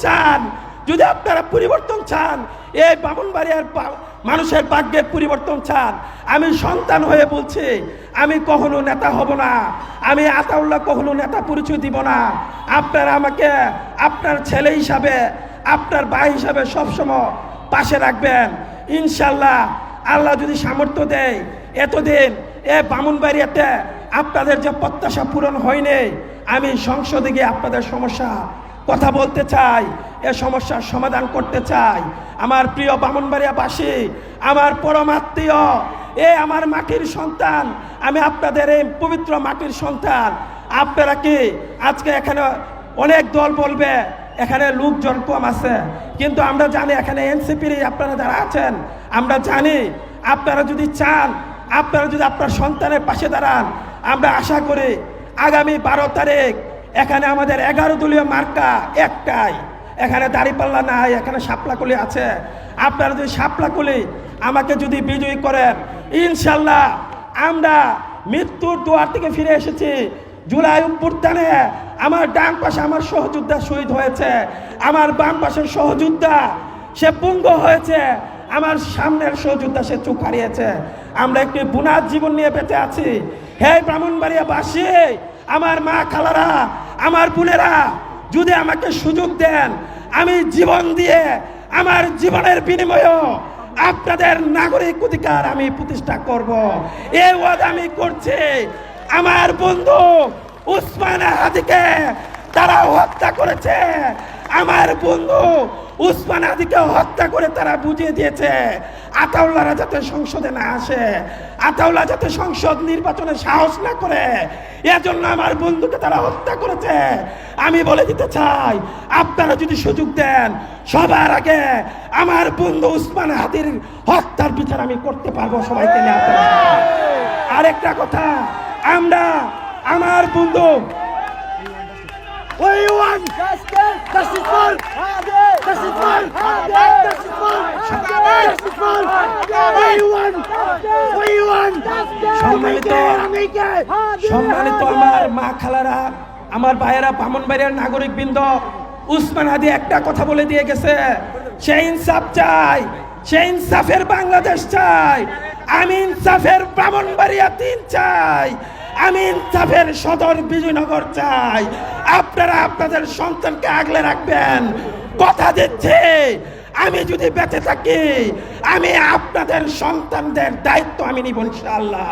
চান, যদি আপনারা পরিবর্তন চান, এই ব্রাহ্মণবাড়িয়ার মানুষের ভাগ্যের পরিবর্তন চান, আমি সন্তান হয়ে বলছি, আমি কখনো নেতা হব না, আমি আতাউল্লাহ কখনো নেতা পরিচয় দিব না। আপনারা আমাকে আপনার ছেলে হিসাবে, আপনার ভাই হিসাবে সবসময় পাশে রাখবেন ইনশাল্লাহ। আল্লাহ যদি সামর্থ্য দেয়, এতদিন ব্রাহ্মণবাড়িয়াতে আপনাদের যে প্রত্যাশা পূরণ হয়নি, আমি সংসদে গিয়ে আপনাদের সমস্যা কথা বলতে চাই, এ সমস্যার সমাধান করতে চাই। আমার প্রিয় ব্রাহ্মণবাড়িয়াবাসী, আমার পরমাত্মীয়, আমার মাটির সন্তান, আমি আপনাদের এই পবিত্র মাটির সন্তান। আপনারা কি আজকে এখানে অনেক দল বলবে এখানে লোকজন কম আছে, কিন্তু আমরা জানি এখানে এনসিপির আপনারা যারা আছেন, আমরা জানি আপনারা যদি চান, আপনারা যদি আপনার সন্তানের পাশে দাঁড়ান, আমরা আশা করি আগামী 12 তারিখ এখানে আমাদের 11 দলীয় মার্কা একটাই, এখানে দাঁড়িপাল্লা নাই, এখানে শাপলাকলি আছে। আপনারা যদি শাপলাকলি আমাকে যদি বিজয়ী করেন, ইনশাল্লাহ আমরা মৃত্যুর দুয়ার থেকে ফিরে এসেছি। জুলাই অভ্যুত্থানে আমার ডান পাশে আমার সহযোদ্ধা শহীদ হয়েছে, আমার বাম পাশের সহযোদ্ধা সে পঙ্গু হয়েছে, আমার সামনের সহযোদ্ধা সে চোখ হারিয়েছে। আমরা একটি বুনাদ জীবন নিয়ে বেঁচে আছি। হে ব্রাহ্মণবাড়িয়াবাসী, আমার মা খালারা, আমার বোনেরা, যদি আমাকে সুযোগ দেন, আমি জীবন দিয়ে আমার জীবনের বিনিময়ে আপনাদের নাগরিক অধিকার আমি প্রতিষ্ঠা করব। এই ওয়াদা আমি করছি। আমার বন্ধু উসমান হাদিকে তারা হত্যা করেছে, আমার বন্ধু উসমান হাদিকে হত্যা করে তারা বুঝিয়ে দিয়েছে আতাউল্লাহরা যাতে সংসদে না আসে, আতাউল্লাহ যাতে সংসদ নির্বাচনে সাহস না করে, এজন্য আমার বন্ধুকে তারা হত্যা করেছে। আমি বলে দিতে চাই, আপনারা যদি সুযোগ দেন, সবার আগে আমার বন্ধু উসমান হাদির হত্যার বিচার আমি করতে পারবো সবাইকে নিয়ে। আরেকটা কথা, আমরা আমার বন্ধু সম্মানিত আমার মা খালারা, আমার ভাইয়েরা, ব্রাহ্মণবাড়িয়ার নাগরিক বৃন্দ, উসমান হাদি একটা কথা বলে দিয়ে গেছে, সে ইনসাফ চাই, সে ইনসাফের বাংলাদেশ চাই। আমি ইনসাফের ব্রাহ্মণবাড়িয়া 3 চাই, আমি ইনসাফের সদর বিজয়নগর চাই। আপনারা আপনাদের সন্তানকে আগলে রাখবেন, কথা দিচ্ছি। আমি যদি বেঁচে থাকি, আমি আপনাদের সন্তানদের দায়িত্ব আমি নিব ইনশাআল্লাহ।